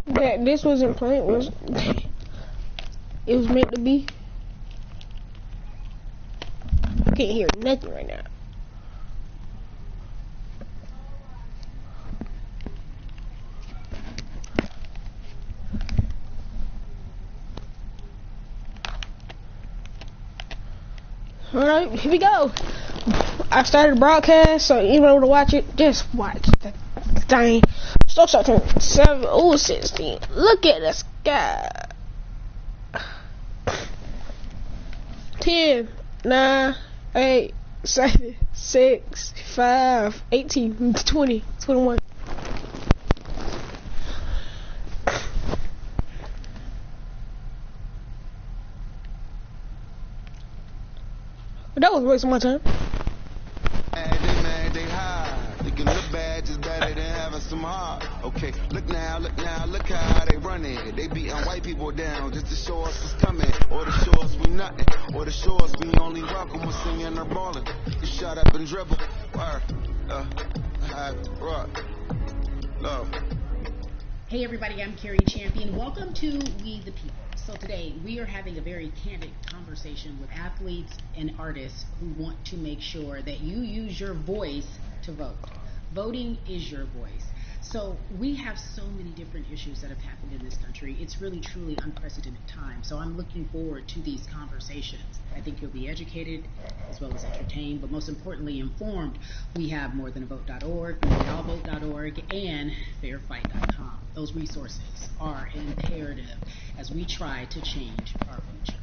That this wasn't planned. It was meant to be. I can't hear nothing right now. Alright, here we go. I started the broadcast, so you want to watch it, just watch the thing. Stop 7, oh, 16. Look at the sky. 10, 9, 8, 7, 6, 5, 18, 20, 21. That was wasting my time. They high. You can look bad, just better than having some heart. Okay, look now, look how they run it. They beating white people down just to show us what's coming. Or to show us we nothing. Or to show us we only welcome when singing or balling. You shut up and dribble. Rock. Love. Hey everybody, I'm Carrie Champion. Welcome to We the People. So today we are having a very candid conversation with athletes and artists who want to make sure that you use your voice to vote. Voting is your voice. So we have so many different issues that have happened in this country. It's really truly unprecedented time. So I'm looking forward to these conversations. I think you'll be educated as well as entertained, but most importantly informed. We have morethanavote.org, weallvote.org, and fairfight.com. Those resources are imperative as we try to change our future.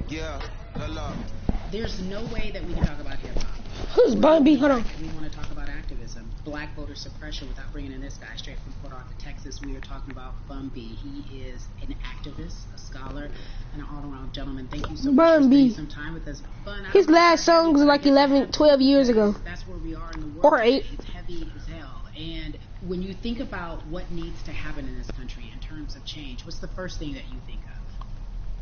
Yeah, la. There's no way that we can talk about hip-hop. Who's Bumby? Hold on. We want to talk about activism, black voter suppression, without bringing in this guy straight from Port Arthur, Texas. We are talking about Bumby. He is an activist, a scholar, and an all-around gentleman. Thank you so much for spending some time with us. His last song was like 11, 12 years ago. That's where we are in the world. Or 8. It's heavy as hell. And when you think about what needs to happen in this country in terms of change, what's the first thing that you think of?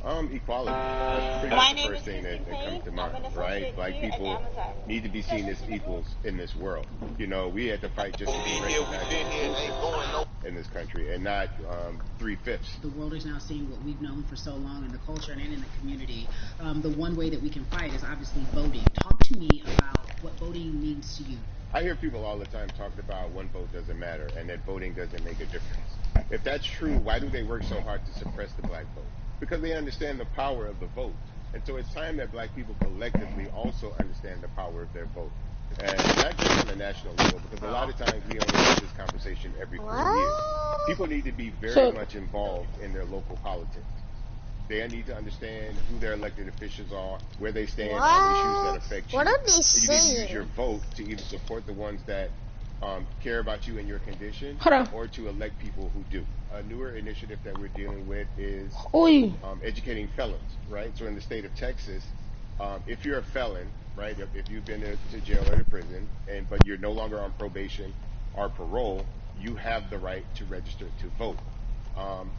Equality. That's pretty much the first thing that comes to mind, right? Black people need to be seen as equals in this world. You know, we had to fight just to be recognized in this country, and not 3/5. The world is now seeing what we've known for so long in the culture and in the community. The one way that we can fight is obviously voting. Talk to me about what voting means to you. I hear people all the time talking about one vote doesn't matter and that voting doesn't make a difference. If that's true, why do they work so hard to suppress the black vote? Because they understand the power of the vote. And so it's time that black people collectively also understand the power of their vote. And not just on a national level, because a lot of times we only have this conversation every 4 years. People need to be very much involved in their local politics. They need to understand who their elected officials are, where they stand on issues that affect you. What are they saying? You need to use your vote to either support the ones that care about you and your condition, or to elect people who do. A newer initiative that we're dealing with is educating felons, right? So in the state of Texas, if you're a felon, right, if you've been to jail or to prison, but you're no longer on probation or parole, you have the right to register to vote.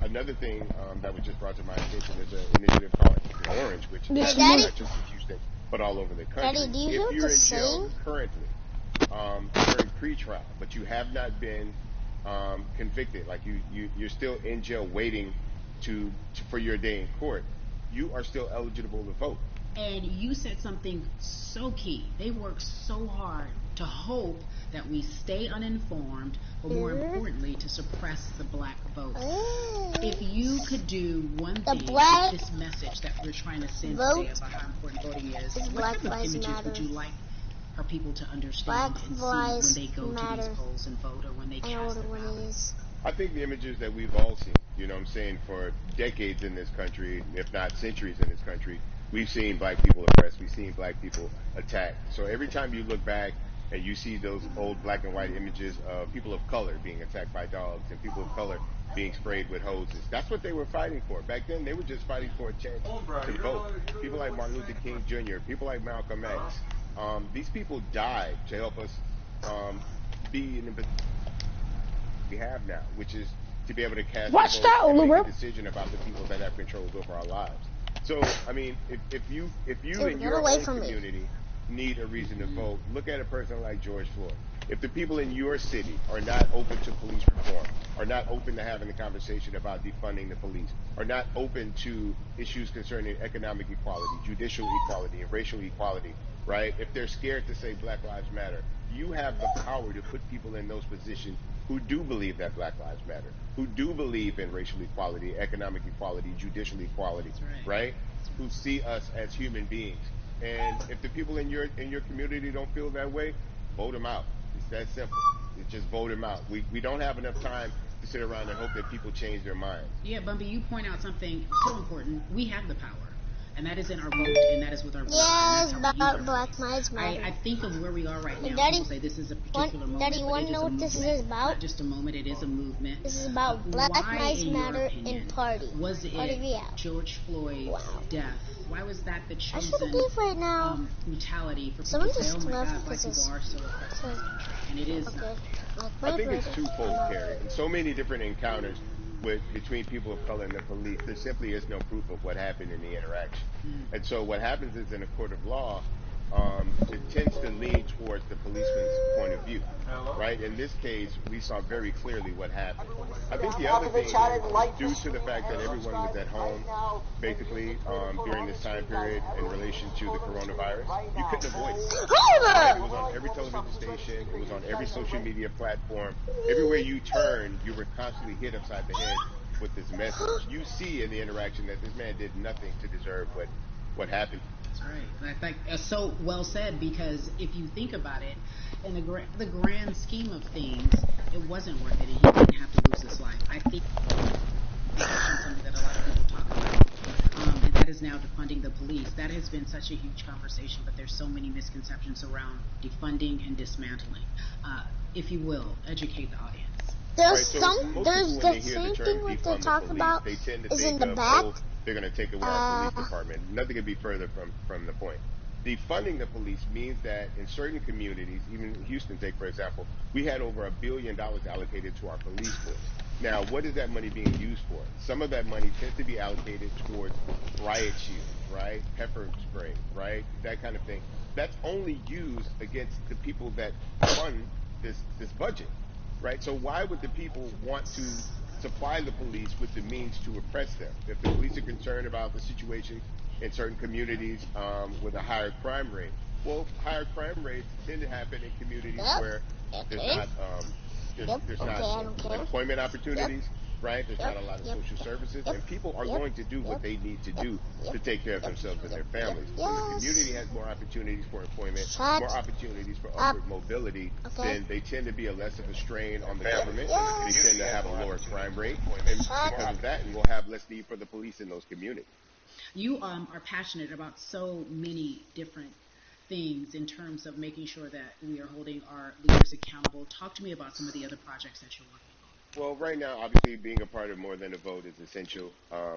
Another thing that was just brought to my attention is an initiative called Orange, which is not just in Houston, but all all over the country. Daddy, do you if hear you're the in jail same? currently, you're in pre-trial, but you have not been convicted, like you're still in jail waiting for your day in court, you are still eligible to vote. And you said something so key. They work so hard to hope that we stay uninformed, but more importantly, to suppress the black vote. If you could do one thing with this message that we're trying to send today about how important voting is, what type of images would you like for people to understand and see when they go to these polls and vote, or when they cast their ballots? I think the images that we've all seen, you know what I'm saying, for decades in this country, if not centuries in this country, we've seen black people oppressed, we've seen black people attacked. So every time you look back and you see those old black and white images of people of color being attacked by dogs and people of color being sprayed with hoses, that's what they were fighting for. Back then, they were just fighting for a chance to vote. People like Martin Luther King Jr., people like Malcolm X, these people died to help us be in the position we have now, which is to be able to cast a vote and make a decision about the people that have control over our lives. So, I mean, if you in your own community need a reason to vote. Look at a person like George Floyd. If the people in your city are not open to police reform, are not open to having a conversation about defunding the police, are not open to issues concerning economic equality, judicial equality, and racial equality, right? If they're scared to say Black Lives Matter, you have the power to put people in those positions who do believe that Black Lives Matter, who do believe in racial equality, economic equality, judicial equality, right? Who see us as human beings. And if the people in your community don't feel that way, vote them out. It's that simple. It's just vote them out. We don't have enough time to sit around and hope that people change their minds. Yeah, Bumpy, you point out something so important. We have the power. And that is in our vote, and that is with our vote. Yes, about Black Lives Matter. I think of where we are right now. Daddy, People say this is a particular moment, Daddy, you want to know what this is about? Not just a moment, it is a movement. This is about Black Lives Matter opinion, and party. Was it George Floyd's death? Why was that the chosen right now. brutality for Someone people to say, just oh my left God, Black people are so oppressed in this country? And it is not. I think it's twofold, Carrie. In so many different encounters between people of color and the police, there simply is no proof of what happened in the interaction. And so what happens is in a court of law, it tends to lean towards the policeman's point of view, right? In this case, we saw very clearly what happened. I think the other thing is, due to the fact that everyone was at home, basically, during this time period in relation to the coronavirus, you couldn't avoid it. It was on every television station, it was on every social media platform. Everywhere you turned, you were constantly hit upside the head with this message. You see in the interaction that this man did nothing to deserve what happened. That's right. I think so well said, because if you think about it, in the grand scheme of things, it wasn't worth it, and he didn't have to lose his life. I think that's something that a lot of people talk about, and that is now defunding the police. That has been such a huge conversation, but there's so many misconceptions around defunding and dismantling. If you will, educate the audience. There's Right, there's the same thing what they talk about they tend to is think in the of, back. oh, they're going to take away our police department. Nothing could be further from the point. Defunding the police means that in certain communities, even Houston, take for example, we had over $1 billion allocated to our police force. Now, what is that money being used for? Some of that money tends to be allocated towards riot shield, right? Pepper spray, right? That kind of thing. That's only used against the people that fund this budget, right? So why would the people want to supply the police with the means to oppress them? If the police are concerned about the situation in certain communities with a higher crime rate, well, higher crime rates tend to happen in communities where there's not employment opportunities, right? There's not a lot of social services, and people are going to do what they need to do to take care of themselves and their families. When the community has more opportunities for employment, more opportunities for upward mobility, then they tend to be less of a strain on the government. They tend to have a lower crime rate, and because of that, we'll have less need for the police in those communities. You are passionate about so many different things in terms of making sure that we are holding our leaders accountable. Talk to me about some of the other projects that you're working on. Well, right now, obviously, being a part of More Than a Vote is essential.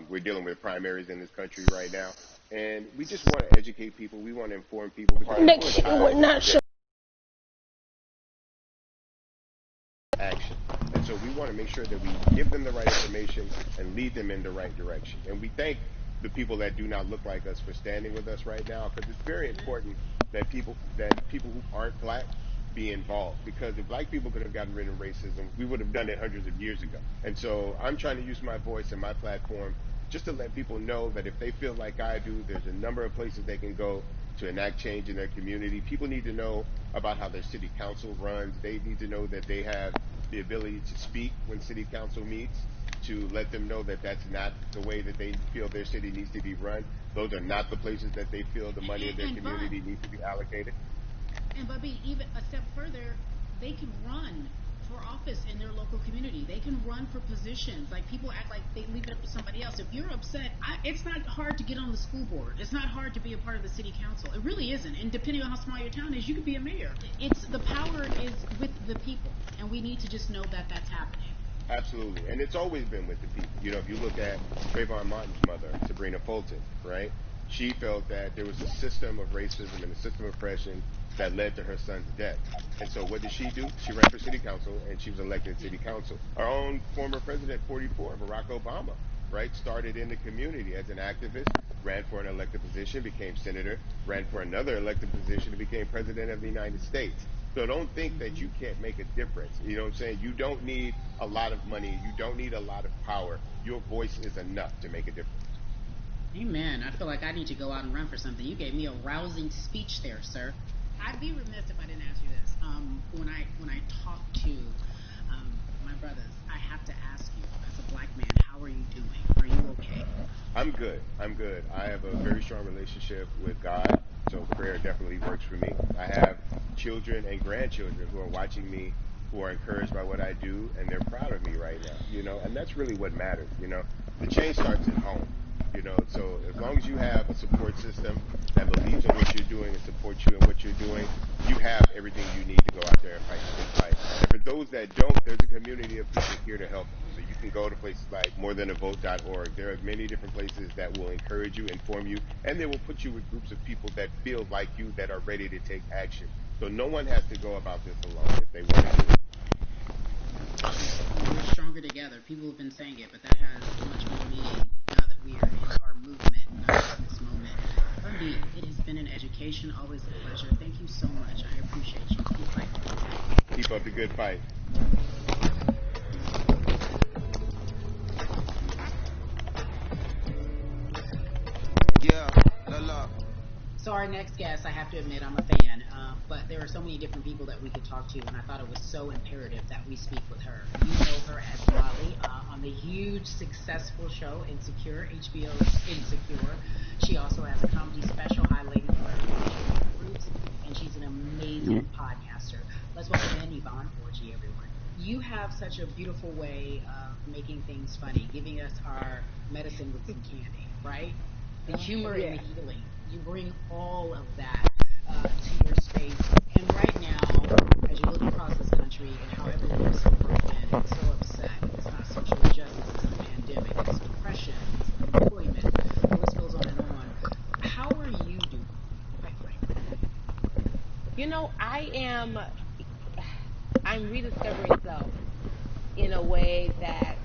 We're dealing with primaries in this country right now, and we just want to educate people. We want to inform people. Next year, we're not sure. Action. And so we want to make sure that we give them the right information and lead them in the right direction. And we thank the people that do not look like us for standing with us right now, because it's very important that people who aren't black be involved, because if black people could have gotten rid of racism, we would have done it hundreds of years ago. And so I'm trying to use my voice and my platform just to let people know that if they feel like I do, there's a number of places they can go to enact change in their community. People need to know about how their city council runs. They need to know that they have the ability to speak when city council meets, to let them know that that's not the way that they feel their city needs to be run. Those are not the places that they feel the money in their community needs to be allocated. And Bubby, even a step further, they can run for office in their local community. They can run for positions. Like, people act like they leave it up to somebody else. If you're upset, it's not hard to get on the school board. It's not hard to be a part of the city council. It really isn't. And depending on how small your town is, you could be a mayor. The power is with the people, and we need to just know that that's happening. Absolutely. And it's always been with the people. You know, if you look at Trayvon Martin's mother, Sabrina Fulton, right? She felt that there was a system of racism and a system of oppression that led to her son's death. And so what did she do? She ran for city council, and she was elected city council. Our own former president, 44, Barack Obama, right, started in the community as an activist, ran for an elected position, became senator, ran for another elected position, and became president of the United States. So don't think that you can't make a difference. You know what I'm saying? You don't need a lot of money. You don't need a lot of power. Your voice is enough to make a difference. Amen. I feel like I need to go out and run for something. You gave me a rousing speech there, sir. I'd be remiss if I didn't ask you this. When I talk to my brothers, I have to ask you, as a black man, how are you doing? Are you okay? I'm good. I'm good. I have a very strong relationship with God, so prayer definitely works for me. I have children and grandchildren who are watching me, who are encouraged by what I do, and they're proud of me right now, and that's really what matters, The change starts at home, so as long as you have a support system that believes in what you're doing and supports you in what you're doing, you have everything you need to go out there and fight the good fight. And for those that don't, there's a community of people here to help you. So you can go to places like morethanavote.org. There are many different places that will encourage you, inform you, and they will put you with groups of people that feel like you, that are ready to take action. So no one has to go about this alone if they want to do it. We're stronger together. People have been saying it, but that has much more meaning now that we are in our movement, not just in this moment. Bundy, it has been an education, always a pleasure. Thank you so much. I appreciate you. Keep fighting. Keep up the good fight. Yeah, la la. So our next guest, I have to admit, I'm a fan, but there are so many different people that we could talk to, and I thought it was so imperative that we speak with her. You know her as Molly on the huge, successful show Insecure, HBO's Insecure. She also has a comedy special highlighting her roots, and she's an amazing podcaster. Let's welcome in Yvonne Orji, everyone. You have such a beautiful way of making things funny, giving us our medicine with some candy, right? The humor and the healing. You bring all of that to your space. And right now, as you look across this country and how everyone is so broken and so upset, it's not social injustice, it's a pandemic, it's depression, it's unemployment, the list goes on and on. How are you doing, quite frankly? I'm rediscovering self in a way that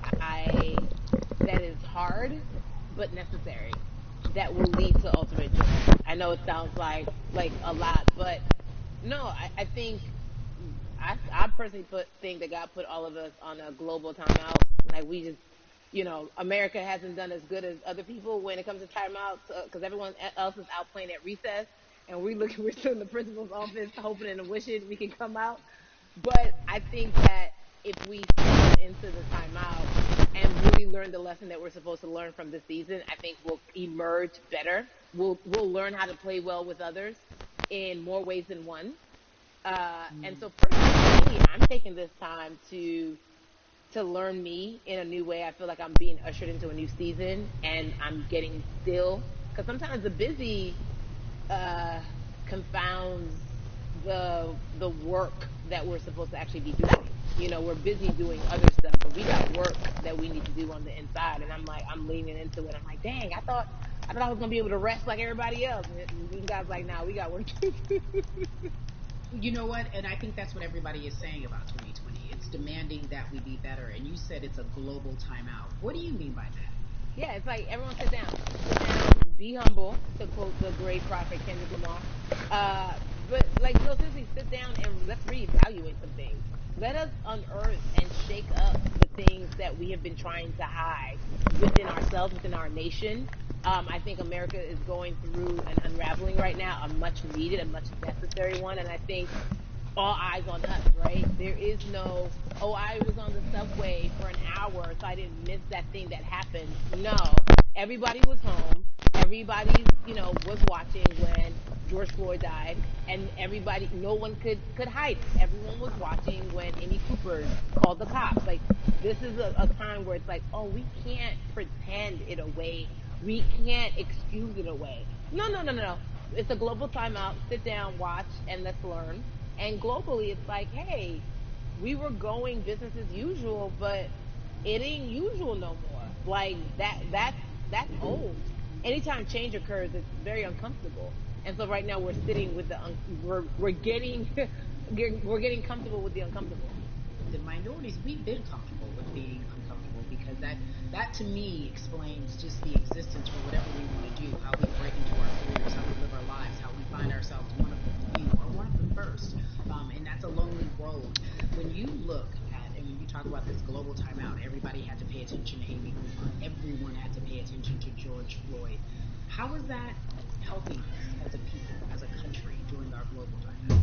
is hard, but necessary, that will lead to ultimate joy. I know it sounds like a lot, but no, I think I personally think that God put all of us on a global timeout. Like we just, America hasn't done as good as other people when it comes to timeouts because everyone else is out playing at recess, and we're still in the principal's office hoping and wishing we can come out. But I think that if we step into the timeout and really learn the lesson that we're supposed to learn from this season, I think we'll emerge better. We'll learn how to play well with others in more ways than one. And so personally, I'm taking this time to learn me in a new way. I feel like I'm being ushered into a new season, and I'm getting still. Because sometimes the busy confounds the work that we're supposed to actually be doing. We're busy doing other stuff, but we got work that we need to do on the inside. And I'm leaning into it. I'm like, dang, I thought I was gonna be able to rest like everybody else. And these guys like, nah, we got work to do. You know what? And I think that's what everybody is saying about 2020. It's demanding that we be better. And you said it's a global timeout. What do you mean by that? Yeah, it's like everyone sit down, be humble, to quote the great prophet Kendrick Lamar. But no, seriously, sit down and let's reevaluate some things. Let us unearth and shake up the things that we have been trying to hide within ourselves, within our nation. I think America is going through an unraveling right now, a much needed, a much necessary one, and I think all eyes on us, right? There is no, I was on the subway for an hour, so I didn't miss that thing that happened. No, everybody was home. Everybody, was watching when George Floyd died, and no one could hide it. Everyone was watching when Amy Cooper called the cops. Like, this is a time where it's like, we can't pretend it away. We can't excuse it away. No. It's a global timeout. Sit down, watch, and let's learn. And globally, it's like, hey, we were going business as usual, but it ain't usual no more. Like that's old. Anytime change occurs, it's very uncomfortable. And so right now we're sitting with we're getting we're getting comfortable with the uncomfortable. The minorities, we've been comfortable with being uncomfortable. because that to me explains just the existence for whatever we want to do, how we break into our careers, how we live our lives, how we find ourselves one of the few or one of the first. And that's a lonely road. When you look at, and when you talk about this global timeout, everybody had to pay attention to Amy Cooper. Everyone had to pay attention to George Floyd. How is that helping us as a people, as a country, during our global timeout?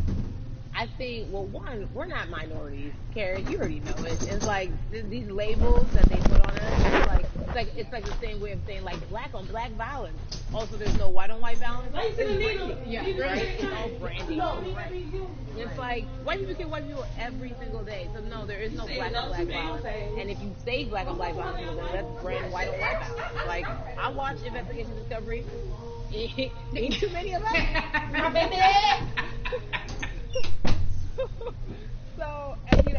I think, well, one, we're not minorities, Carrie. You already know it. It's like these labels that they put on us. It's like the same way of saying like black on black violence. Also, there's no white on white violence. It's branding. Yeah, right. It's all branding. It's like white people kill white people every single day. So no, there is no black on black violence. And if you say black on black violence, then let's brand white on white violence. Like I watch Investigation Discovery. Ain't too many of us. My baby. So, and, I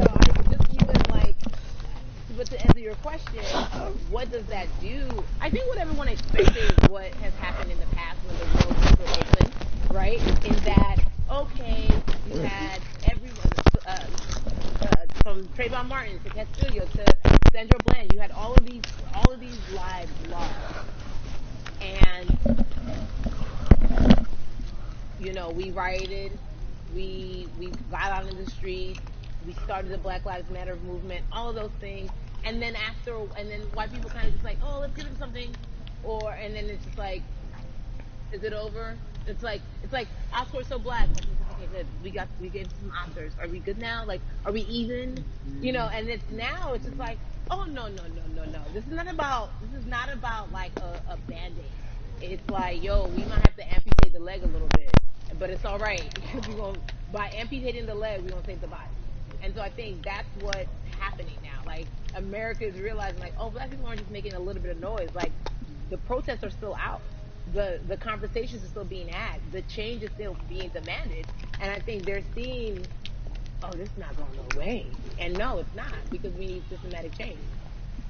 just even like, but to answer your question, what does that do? I think what everyone expected is what has happened in the past when the world was still open, right? In that, okay, you had everyone, from Trayvon Martin to Castillo to Sandra Bland, you had all of these lives lost, and we rioted. We got out in the streets. We started the Black Lives Matter movement. All of those things, and then white people kind of just like, oh, let's give him something, and then it's just like, is it over? It's like Oscar's so black. Okay, good. We gave some Oscars. Are we good now? Like, are we even? And it's just like, oh no. This is not about like a Band-Aid. It's like, yo, we might have to amputate the leg a little bit. But it's all right because by amputating the leg, we're gonna save the body. And so I think that's what's happening now. Like America is realizing, like, oh, black people aren't just making a little bit of noise. Like the protests are still out, the conversations are still being had, the change is still being demanded. And I think they're seeing, oh, this is not going away. And no, it's not, because we need systematic change.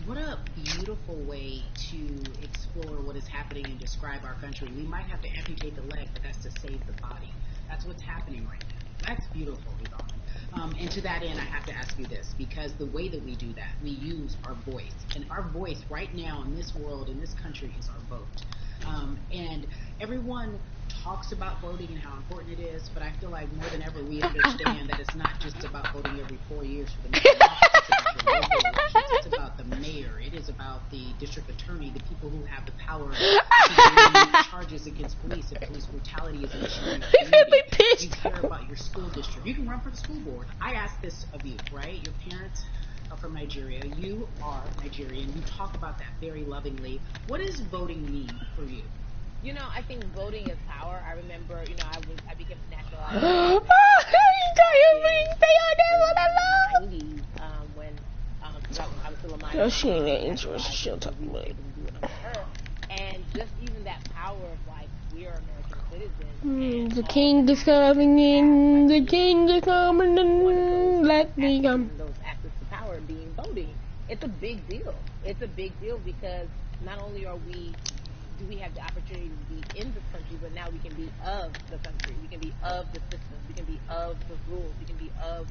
What a beautiful way to explore what is happening and describe our country. We might have to amputate the leg, but that's to save the body. That's what's happening right now. That's beautiful, Yvonne. And to that end, I have to ask you this, because the way that we do that, we use our voice. And our voice right now in this world, in this country, is our vote. And everyone talks about voting and how important it is, but I feel like more than ever we understand that it's not just about voting every 4 years for the next office. It's about your local elections. It's about the mayor. It is about the district attorney, the people who have the power to bring charges against police if police brutality is an issue in your community. You care about your school district. You can run for the school board. I ask this of you, right? Your parents are from Nigeria. You are Nigerian. You talk about that very lovingly. What does voting mean for you? I think voting is power. I remember, I became naturalized. When I was still a minor. She ain't that interested. She'll talk about it. And just even that power of like, we are American citizens. The king is coming in. The king is coming in. Let me come. Those access to power being voting. It's a big deal. It's a big deal because not only do we have the opportunity to be in this country, but now we can be of the country. We can be of the systems. We can be of the rules. We can be of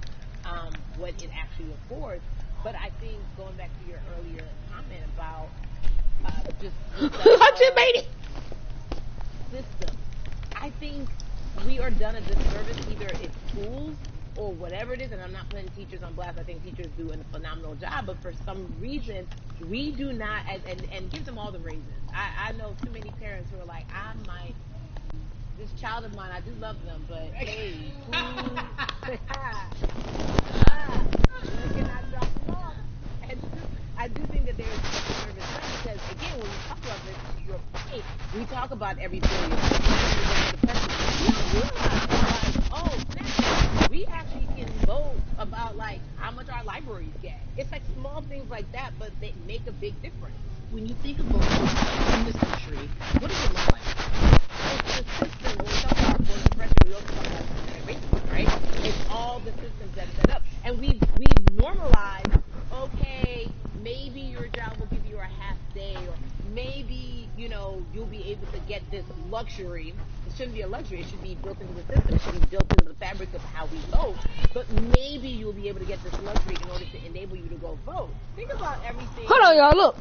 what it actually affords. But I think going back to your earlier comment about system, I think we are done a disservice, either it's schools or whatever it is, and I'm not putting teachers on blast. I think teachers do a phenomenal job, but for some reason, we do not, and give them all the raises. I know too many parents who are like, this child of mine, I do love them, but hey, you cannot drop them off. And I do think that there is a nervous thing because, again, when we talk about this, to your point, we talk about every 4 years. We realize, oh, snap, we actually can vote about, like, how much our libraries get. It's like small things like that, but they make a big difference. When you think of voting in this country, what does it look like? It's the system. When we talk about voter suppression, we also talk about racism, right? It's all the systems that are set up. And we've normalized, okay, maybe your job will give you a half day, or maybe, you'll be able to get this luxury. It shouldn't be a luxury. It should be built into the system. It should be built into the fabric choice of how we vote, but maybe you'll be able to get this luxury in order to enable you to go vote. Think about everything. Hold on, y'all. Look,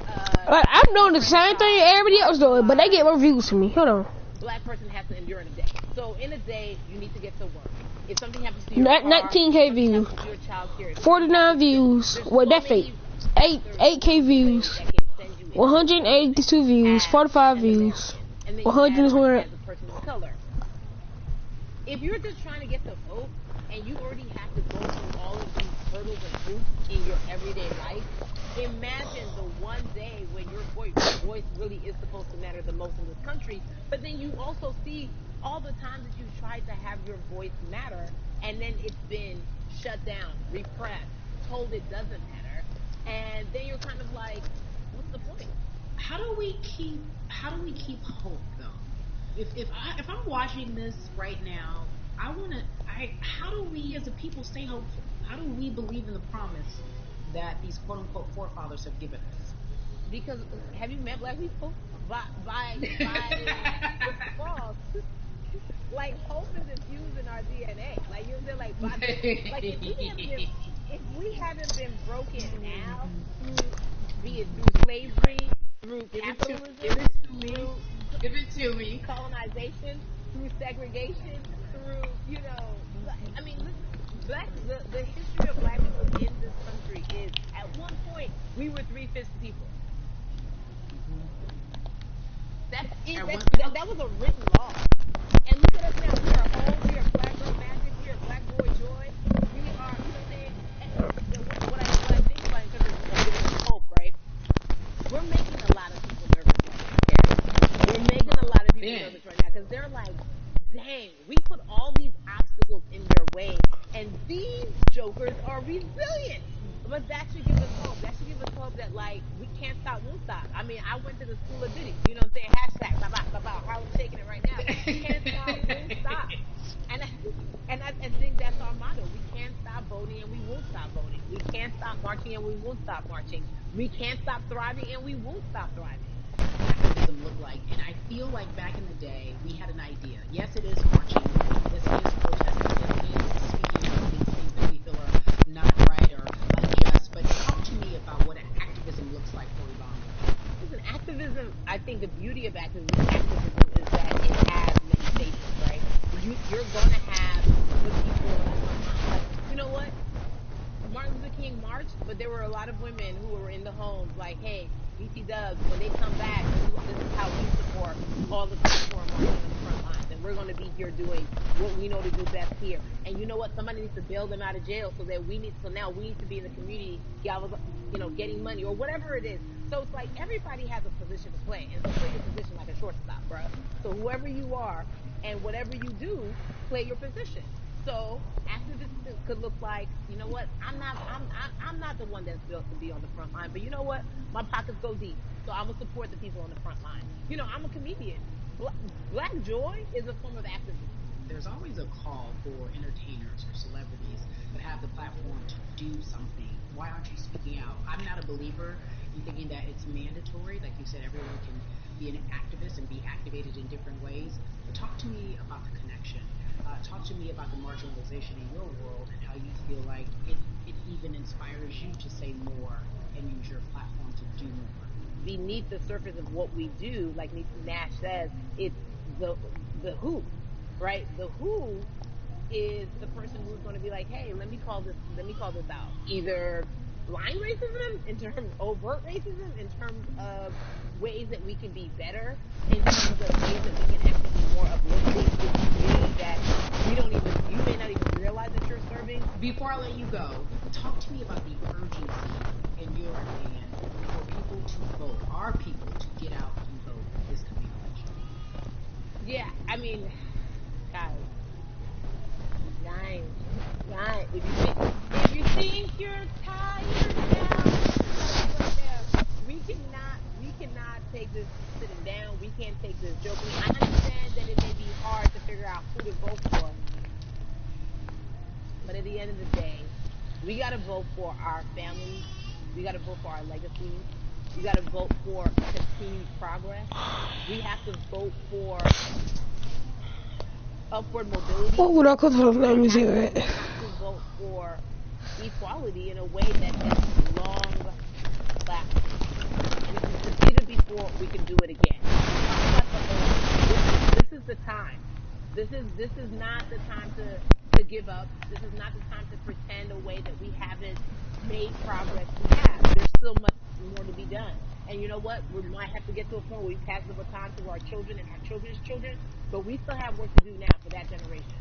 like I'm doing the same thing everybody else doing, but they get more views from me. Hold on. Black person has to endure in a day. So in a day, you need to get to work. If something happens to your 19K views, 49 views. Well, that fake. 8K views, 182 views, 45 views, 100. If you're just trying to get the vote and you already have to go through all of these hurdles and hoops in your everyday life, imagine the one day when your voice really is supposed to matter the most in this country, but then you also see all the times that you've tried to have your voice matter, and then it's been shut down, repressed, told it doesn't matter, and then you're kind of like, what's the point? How do we keep hope though? If I'm watching this right now, how do we as a people stay hopeful? How do we believe in the promise that these quote unquote forefathers have given us? Because have you met black people? By false. Like hope is infused in our DNA. Like you're there, like if we haven't been broken down through, be it through slavery, through capitalism, give it to me, colonization, through segregation, through I mean, the history of black people in this country is at one point we were 3/5 people. That was a written law. And look at us now. We are home. We are black girl magic. We are black boy joy. We are, you know what I'm saying? What I think about in terms of hope, right? We're making a lot of people nervous right now. We're making a lot of people nervous right now because they're like, dang, we put all these obstacles in their way, and these jokers are resilient. But that should give us hope. That should give us hope that, like, we can't stop, won't stop. I mean, I went to the school of Diddy. You know what I'm saying? Hashtag, Harlem shaking it right now. We can't stop, won't stop. And I think that's our motto. We can't stop voting and we won't stop voting. We can't stop marching and we won't stop marching. We can't stop thriving and we won't stop thriving. Activism look like, and I feel like back in the day we had an idea. Yes, it is marching. This is protesting. This is speaking out these things that we feel are not right or unjust. But talk to me about what activism looks like for Yvonne. Listen, activism. I think the beauty of activism is that it has many stages, right? You're gonna have the people like, you know what? Martin Luther King marched, but there were a lot of women who were in the homes like, hey, BT Dubs, when they come back, this is how we support all the people who are marching on the front lines. And we're going to be here doing what we know to do best here. And you know what? Somebody needs to bail them out of jail so now we need to be in the community, getting money or whatever it is. So it's like everybody has a position to play. And so play your position like a shortstop, bro. So whoever you are and whatever you do, play your position. So activism could look like, you know what, I'm not the one that's built to be on the front line, but you know what, my pockets go deep, so I will support the people on the front line. I'm a comedian. Black joy is a form of activism. There's always a call for entertainers or celebrities that have the platform to do something. Why aren't you speaking out? I'm not a believer in thinking that it's mandatory. Like you said, everyone can be an activist and be activated in different ways. But talk to me about the connection. Talk to me about the marginalization in your world and how you feel like it even inspires you to say more and use your platform to do more. Beneath the surface of what we do, like Nash says, it's the who, right? The who is the person who's going to be like, hey, let me call this out. Either blind racism, in terms of overt racism, in terms of ways that we can be better, in terms of ways that we can actually be more uplifting to the community that you may not even realize that you're serving. Before I let you go, talk to me about the urgency, in your opinion, for people to vote, our people to get out and vote this coming election. Yeah, I mean, guys, if you think you're tired now, we cannot take this sitting down. We can't take this joking. I understand that it may be hard to figure out who to vote for, but at the end of the day, we gotta vote for our families. We gotta vote for our legacies. We gotta vote for continued progress. We have to vote for upward mobility. What would I call it? Let me see that. To vote for equality in a way that is long lasting. We can succeed before, we can do it again. This is the time. This is not the time to give up. This is not the time to pretend away that we haven't made progress. We have. There's still much more to be done. And you know what? We might have to get to a point where we pass the baton to our children and our children's children, but we still have work to do now for that generation.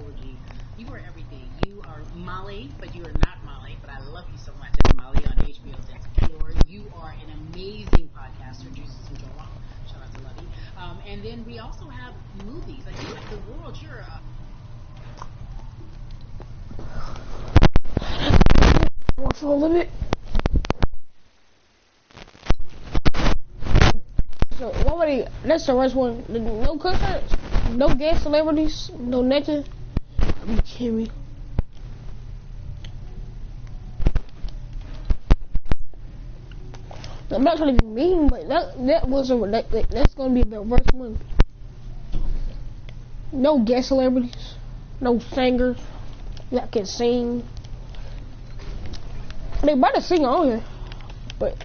Orgy, you are everything. You are Molly, but you are not Molly, but I love you so much as Molly on HBO's Insecure. You are an amazing podcaster, Jesus and Joel. Shout out to Lovey. And then we also have movies. Like, you have the world, you're More for a little bit. So, what would he, that's the first one. No cookers, no guest celebrities, no nothing. Are you kidding me? I'm not trying to be mean, but that wasn't that's gonna be the first one. No guest celebrities, no singers that can sing. They might have sing on here, but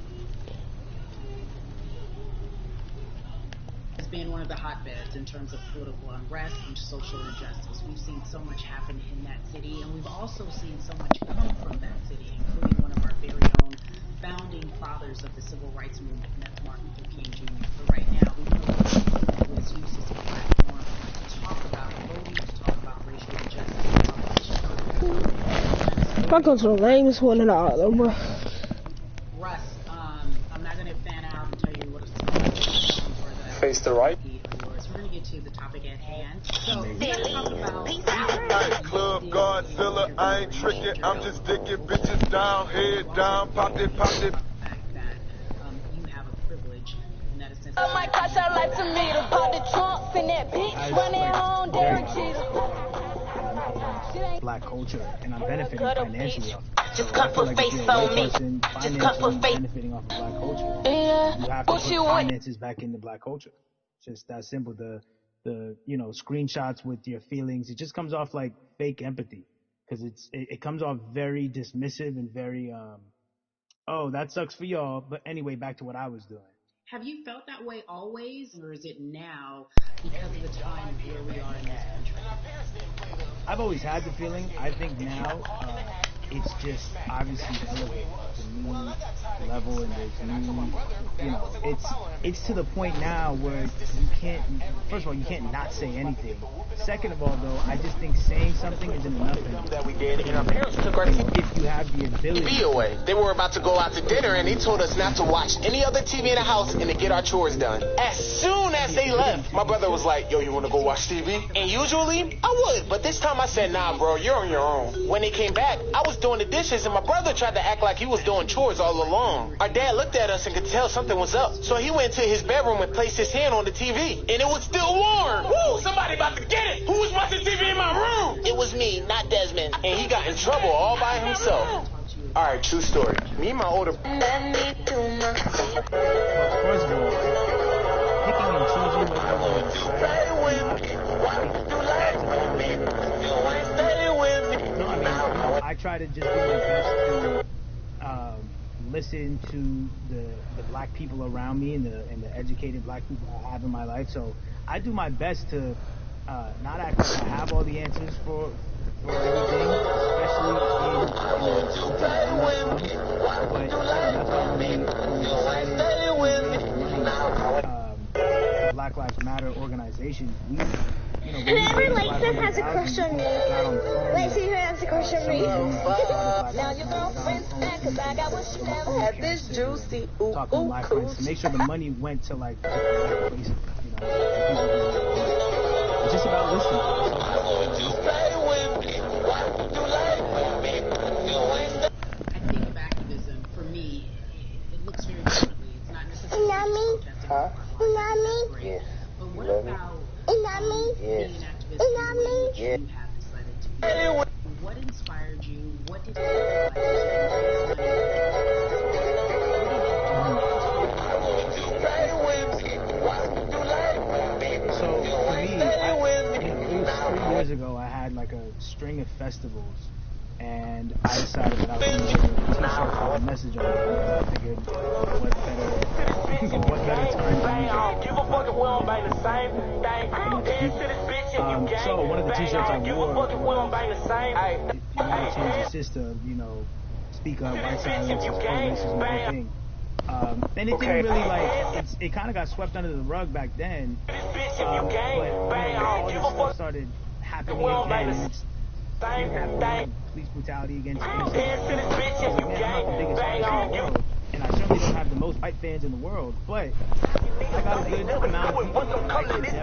has been one of the hotbeds in terms of political unrest and social injustice. We've seen so much happen in that city, and we've also seen so much come from that city, including one of our very own founding fathers of the civil rights movement, and that's Martin Luther King Jr. But right now, we know that he was used as a platform to talk about voting, to talk about racial injustice. I'm going to the lamest one in all, though, bro. Russ, I'm not going to fan out and tell you what it's Face the right. We're going to get to the topic at hand. So, we're going to talk about Club Godzilla, I ain't tricking, I'm just digging bitches down, head down, pop it. the fact that you have a privilege, and that is since Oh my gosh, I like to meet her. Pop the trunks in that bitch. Running home, Derek Cheetah. Black culture, and I'm benefiting financially off of it. Just So cut I feel for like if face you're a white on me. person Just cut for financially face. benefiting off of black culture, Yeah. you have to What put you want? finances back into black culture. It's just that simple. The screenshots with your feelings, it just comes off like fake empathy, because it comes off very dismissive and very oh, that sucks for y'all, but anyway, back to what I was doing. Have you felt that way always, or is it now because of the time of where we are in this country? I've always had the feeling. I think now it's just obviously elevated to a new level, and there's new, it's to the point now where you can't, first of all, you can't not say anything. Second of all, though, I just think saying something isn't enough anymore. That we did, and our parents took our If you have the ability. TV away. They were about to go out to dinner, and they told us not to watch any other TV in the house and to get our chores done. As soon as they left, my brother was like, yo, you want to go watch TV? And usually, I would, but this time I said, nah, bro, you're on your own. When they came back, I was doing the dishes, and my brother tried to act like he was doing chores all along. Our dad looked at us and could tell something was up, so he went to his bedroom and placed his hand on the TV, and it was still warm. Woo, somebody about to get it. Who was watching TV in my room? It was me, not Desmond, and he got in trouble all by himself. All right, true story. Me and my older... Well, first of all, picking and choosing what you want to say. I try to just do my best to listen to the black people around me and the educated black people I have in my life. So I do my best to not act like I have all the answers for everything, especially in the culture that I'm not from. But that's why when the Black Lives Matter organization, Whoever likes this has a crush on me. Let's see who has a crush on me. Now your girlfriend's back, cause I got what you never had. This juicy, ooh, talking to ooh, my cool. friends to make sure the money went to like the right places, it's just about listening. I think of activism, for me, it looks very differently. It's not necessarily protesting for Black lives, that's great. But what about being an activist in the way which you have decided to be? What inspired you? What did you feel like to raise money? So for me, it was years ago, I had like a string of festivals, and I decided that I was going to make a t-shirt with a message on it. I figured, what better time to use it. So one of the t-shirts I wore was, if you want to change the system, you know, speak up, white silence, this is my thing. And it didn't really it kind of got swept under the rug back then. But all this stuff started happening again, and it's happening, police brutality against innocent people. I'm not the biggest fan in the world, and I certainly don't have the most white fans in the world, but I got a good amount of people that like it.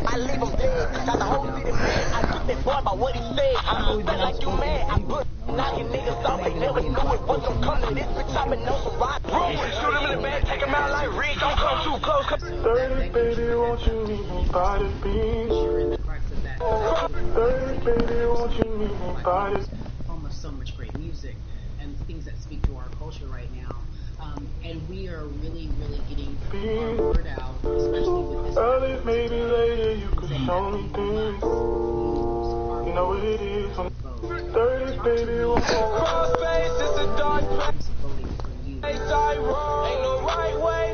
I leave them dead. Got the whole city mad. I took that boy about what he said. I've always been like you mad. I put knocking niggas off. They never knew it was gonna come to this bitch. I've been on some rock. Shoot him in the back, take him out like Reed. Don't come too close. 30, baby, won't you meet me by the beach? 30, baby, won't you meet me by the beach? Home of so much great music and things that speak to our culture right now. And we are really, really getting our word out, especially with this. Early, maybe later, you could show me things. You know what it is. 30, baby, won't you cross-face, it's a dark place.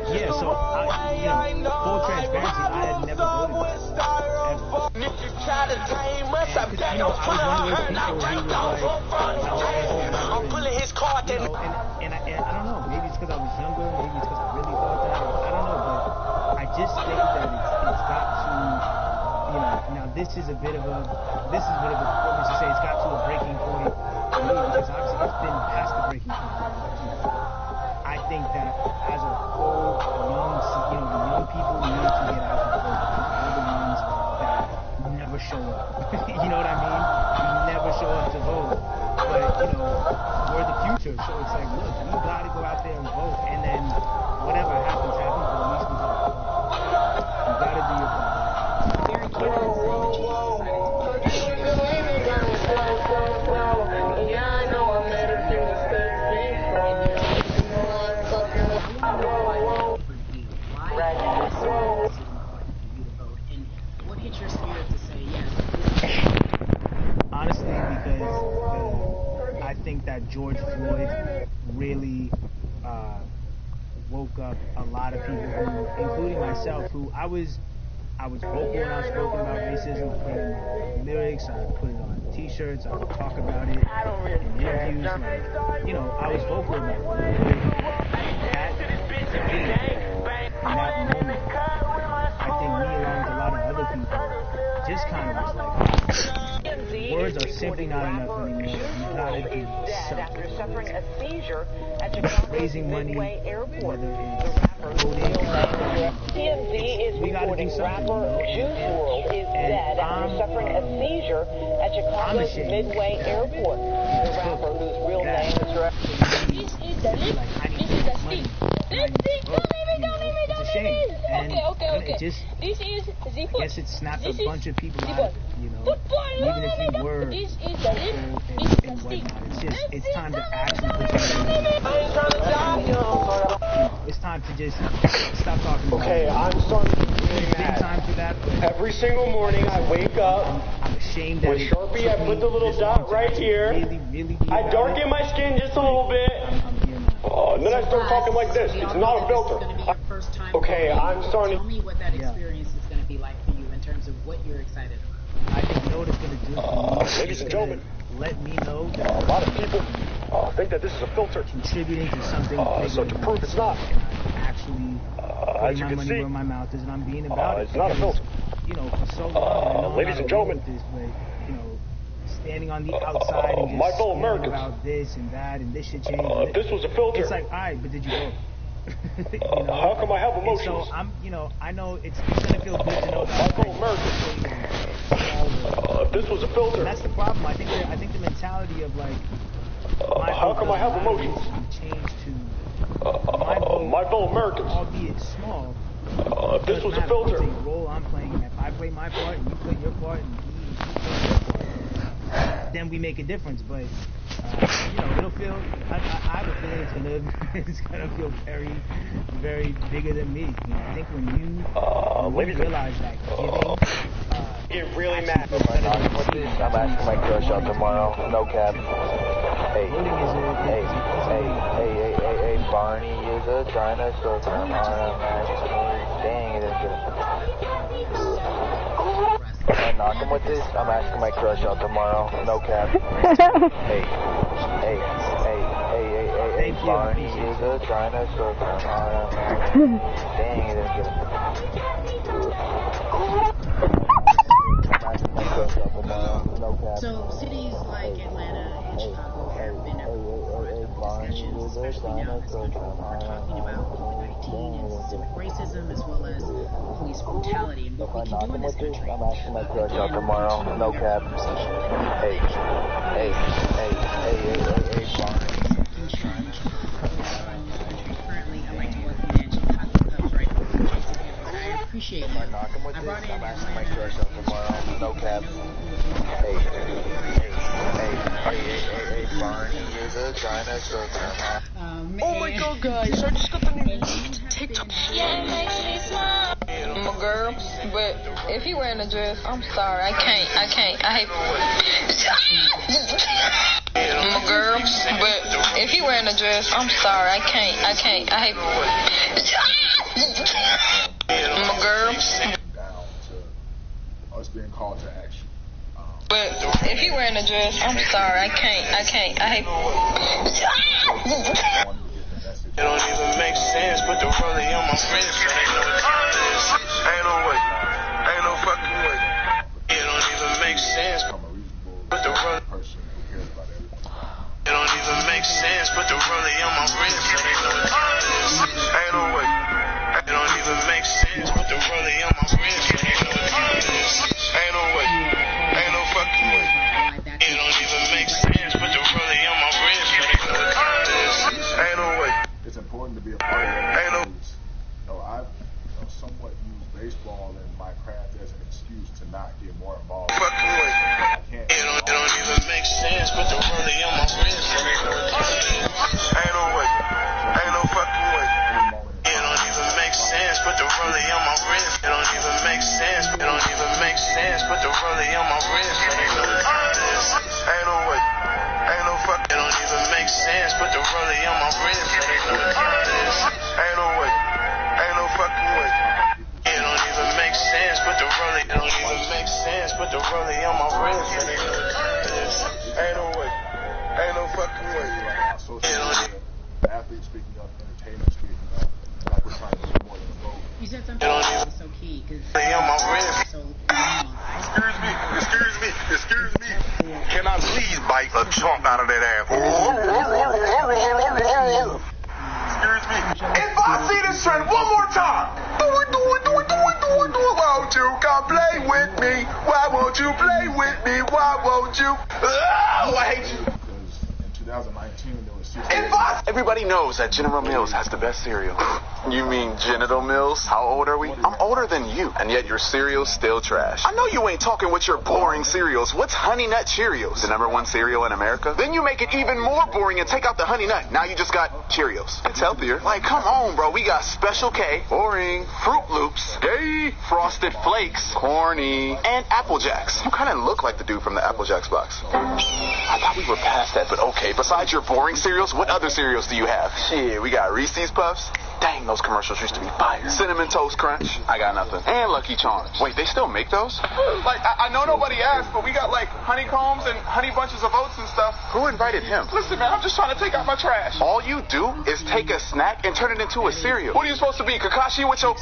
Yeah, so full transparency, I had never voted. I'm pulling his card. And I don't know, maybe it's because I was younger, maybe it's because I really thought that, I don't know, but I just think that it's got to, you know, now this is a bit of a, what would you say, it's got to a breaking point for me, because obviously it's been past the breaking point. I think that as a whole, the young people need to get out of the vote, because they're the ones that never show up. You know what I mean? We never show up to vote. But, you know, we're the future, so it's like, look, you gotta go out there and vote, and then whatever happens, but at least we gotta vote. You gotta do your part. Very curious. What hit your spirit to say yes? Honestly, because I think that George Floyd really woke up a lot of people, including myself, who I was vocal and outspoken about racism. I put it in my lyrics, I put it on t-shirts, I would talk about it in interviews. Like, you know, I was vocal about it. That moment, I think me along with a lot of other people just kind of was like, words are simply not enough anymore. You gotta do something. Raising money, whether it's voting, we gotta do something. I'm ashamed. Midway Airport. The rapper whose real name is This is the lip. This is the stick. Let's stick. Don't leave it. Okay. This This is the I guess it snapped a bunch of people out of it, you know. Even if you were This is the lip. This is the stick. It's time to actually put it's time to just stop talking about Okay, it. I'm starting to get really Big mad. time for that, but Every single morning I wake up I'm ashamed that with Sharpie. I put the little dot right here. Really I darken my skin just a little bit. And then I start talking like this. It's not a filter. Okay, I'm starting Tell to... me what that experience is going to be like for you in terms of what you're excited about. I think you know what it's going to do for me. Ladies and gentlemen, let me know that a lot of people think that this is a filter. contributing to something So to prove it's not, and I'm actually as putting you my can money see, where my mouth is, and I'm being about it. it's not a because, filter. You know, for so long, I know ladies I'm and not alone gentlemen, with this, but, you know, standing on the outside and my just fellow screaming Americans, about this and that, and this should change. if this was a filter, It's like, all right, but did you vote? You know? how come I have And emotions? so I'm, you know, I know it's gonna feel good to know My that. fellow Americans, if this was a filter, And that's the problem. I think the mentality of like, how come I have emotions? Change to my fellow Americans, albeit small. if this was a It's filter, a role I'm playing, and if I play my part and you play your part and you play your part, then we make a difference. But you know, it'll feel. I have a feeling it's gonna feel very, very bigger than me. You know, I think when you realize that giving It really matters. I'm asking my crush out tomorrow. No cap. Hey, Barney is a dinosaur. Dang, it is good. I'm knocking with this. I'm asking my crush out tomorrow. No cap. Hey, Barney is a dinosaur. Dang, it is good. So cities like Atlanta and Chicago have been at the forefront of discussions, especially now in this country. We're talking about COVID-19 and systemic racism as well as police brutality and what we can do in this country. I'm asking my crush out tomorrow. No cap. Hey, currently, I like to work in Chicago Cubs right now. I appreciate it. I brought in my crush out tomorrow. No cap. Hey, Barney is a dinosaur. Oh my god, guys, I just got the new TikTok. Yeah, it makes me smile. I'm a girl, but if he wearing a dress, I'm sorry, I can't, I hate. I'm a girl, but if he wearing a dress, I'm sorry, I can't, I hate. I'm a girl. Down to us being called to action. But if he wearing a dress, I'm sorry, I can't, I hate. It don't even make sense, but the rollie on my wrist, ain't no way, ain't no fucking way. It don't even make sense, but the rollie. It don't even make sense, but the rollie on my wrist, ain't no way. It don't even make sense, but the rollie on my wrist, ain't no way, ain't no fucking way. It don't even make sense, but the rollie on my wrist, ain't no way. It's important to be a part of that. I've somewhat used baseball and my craft as an excuse to not get more involved. Fucking way. It don't even make sense, but the rollie on my wrist, ain't no way, ain't no fucking way. It don't even make sense, but the rollie on my wrist. It don't even make sense. It don't even make sense, but the rollie on my wrist. Ain't no way. Ain't no fuck. It don't even make sense, but the rollie on my wrist. Ain't no way. Ain't no fucking way. It don't even make sense, but the rollie. It don't even make sense, but the rollie on my wrist. Ain't no way. Ain't no fucking way. Athletes speaking up, entertainment speaking up. Like we're trying to do more than a vote. You said something that was so key because on my wrist. So Excuse me. Can I please bite a chunk out of that ass? Excuse me. If I see this trend one more time, do it. Won't you come play with me? Why won't you play with me? Why won't you? Oh, I hate you. Because in 2019, there was 6 Everybody knows that General Mills has the best cereal. You mean Genital Mills? How old are we? I'm older than you, and yet your cereal's still trash. I know you ain't talking with your boring cereals. What's Honey Nut Cheerios? The #1 cereal in America? Then you make it even more boring and take out the Honey Nut. Now you just got Cheerios. It's healthier. Like, come on, bro. We got Special K, boring, Fruit Loops, gay, Frosted Flakes, corny, and Apple Jacks. You kind of look like the dude from the Apple Jacks box. I thought we were past that, but okay. Besides your boring cereals, what other cereals do you have? Shit, we got Reese's Puffs. Dang, those commercials used to be fire. Cinnamon Toast Crunch. I got nothing. And Lucky Charms. Wait, they still make those? Like, I know nobody asked, but we got, like, honeycombs and honey bunches of oats and stuff. Who invited him? Listen, man, I'm just trying to take out my trash. All you do is take a snack and turn it into a cereal. What are you supposed to be, Kakashi with your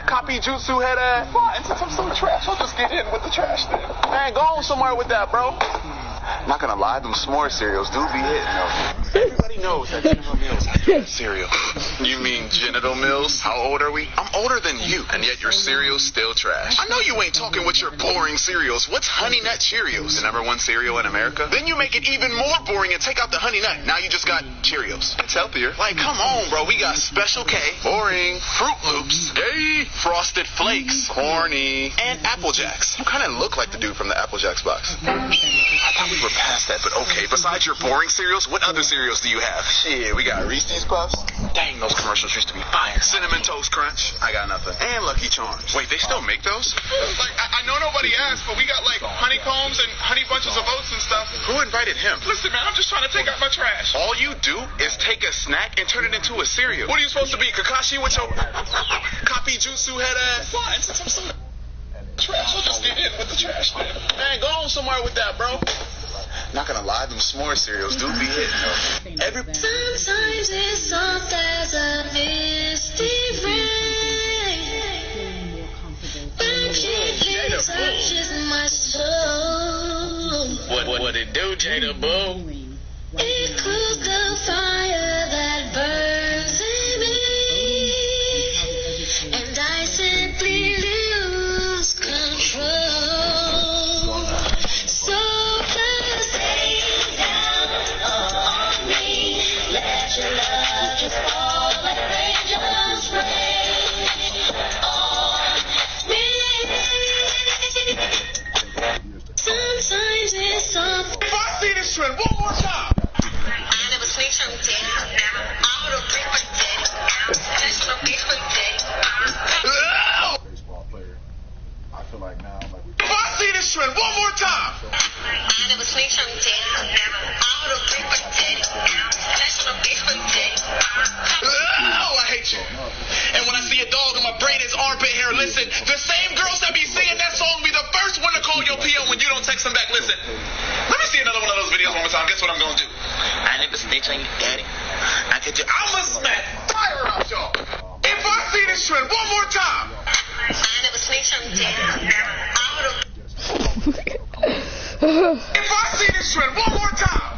copy jutsu head ass? Fine, since I'm still trash, I'll just get in with the trash then. Man, go on somewhere with that, bro. Not gonna lie, them s'more cereals do be hitting, though. Everybody knows that General Mills has the best cereal. You mean Genital Mills? How old are we? I'm older than you, and yet your cereal's still trash. I know you ain't talking with your boring cereals. What's Honey Nut Cheerios? The #1 cereal in America? Then you make it even more boring and take out the Honey Nut. Now you just got Cheerios. It's healthier. Like, come on, bro. We got Special K, boring, Fruit Loops, gay, Frosted Flakes, corny, and Apple Jacks. You kind of look like the dude from the Apple Jacks box. I thought we were past past that, but okay. Besides your boring cereals, what other cereals do you have? Shit, we got Reese's Puffs. Dang, those commercials used to be fire. Cinnamon Toast Crunch. I got nothing. And Lucky Charms. Wait, they still make those? Like, I know nobody asked, but we got like honeycombs and honey bunches of oats and stuff. Who invited him? Listen, man, I'm just trying to take out my trash. All you do is take a snack and turn it into a cereal. What are you supposed to be, Kakashi with your copy jutsu head ass? Fine, since I'm so trash, I'll just get in with the trash, man. Man, go on somewhere with that, bro. Not gonna lie, them s'more cereals do be hitting though. Sometimes it's soft as a misty rain, but it touches my soul. What it do, Jada Boo? It cools the fire that burns in me, and I simply lose control. So just lay down on me, let your love just fall like rain, just rain on me. Sometimes it's soft. If I see this trend one more time. Baseball player. I feel like now, like if I see this trend one more time. Oh, I hate you. And when I see a dog in my braid his armpit hair, listen, the same girls that be singing that song be the first one to call your PO when you don't text them back. Listen, let me see another one of those videos one more time. Guess what I'm going to do? I never snitch on you, daddy. I'ma smack fire out y'all. If I see this trend one more time. If I see this trend one more time.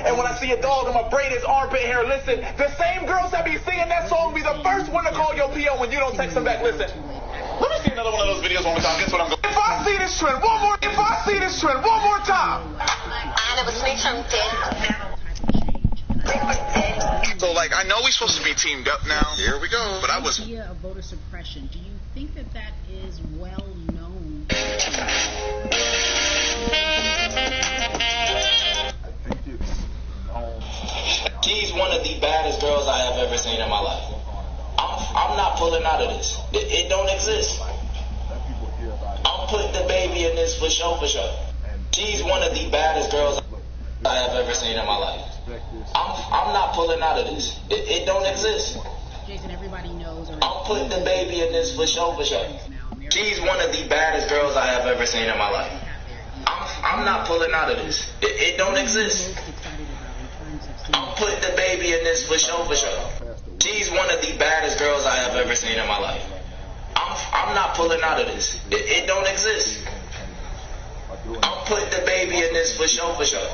And when I see a dog, I'ma braid his armpit hair. Listen, the same girls that be singing that song be the first one to call your PO when you don't text them back. Listen, let me see another one of those videos one more time. Guess what I'm going to do? If I see this trend one more time. So, like, I know we're supposed to be teamed up now. Here we go. But I was. The idea of voter suppression, do you think that that is well known? She's one of the baddest girls I have ever seen in my life. I'm not pulling out of this. It don't exist. I'm putting the baby in this for sure, for sure. She's one of the baddest girls I have ever seen in my life. I'm not pulling out of this. It don't exist. Jason, everybody knows. I'm putting the baby in this for sure, for sure. She's one of the baddest girls I have ever seen in my life. I'm not pulling out of this. It don't exist. I'm putting the baby in this for sure, for sure. She's one of the baddest girls I have ever seen in my life. I'm not pulling out of this. It don't exist. I'm putting the baby in this for sure, for sure.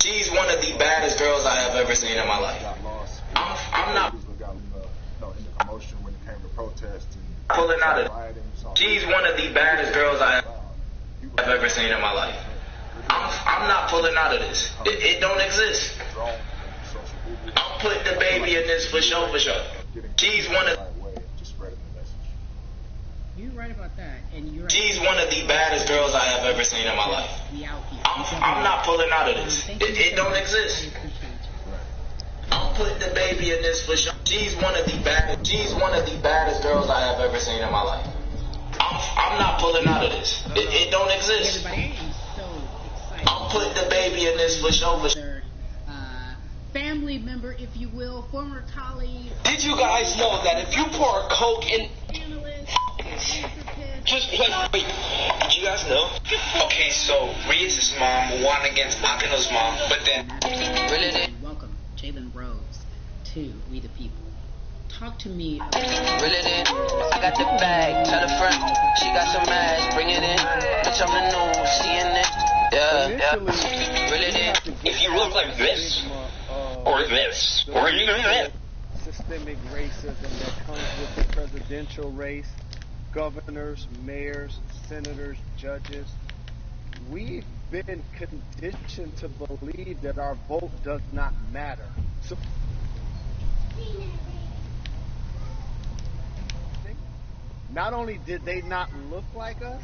She's one of the baddest girls I have ever seen in my life. I'm not pulling out of it. She's one of the baddest girls I have ever seen in my life. I'm not pulling out of this. It don't exist. I'm put the baby in this for sure, for sure. She's one of. You're right about that, and you're right. She's one of the baddest girls I have ever seen in my life. I'm not pulling out of this. It don't exist. I'm putting the baby in this for sure. She's one of the baddest girls I have ever seen in my life. I'm not pulling out of this. It don't exist. I'm putting the baby in this for sure. Family member, if you will, former colleague. Did you guys know that if you pour Coke in... Just wait. Did you guys know? Okay, so Reed's mom won against Akino's mom, but then... Welcome, Jalen Rose, to We the People. Talk to me. Reel it in. I got the bag. Tell a friend. She got some ass. Bring it in. Bitch, I'm the news. CNN. Yeah. Reel it in. If you look like this, or this, or even this. Systemic racism that comes with the presidential race, governors, mayors, senators, judges. We've been conditioned to believe that our vote does not matter. So not only did they not look like us,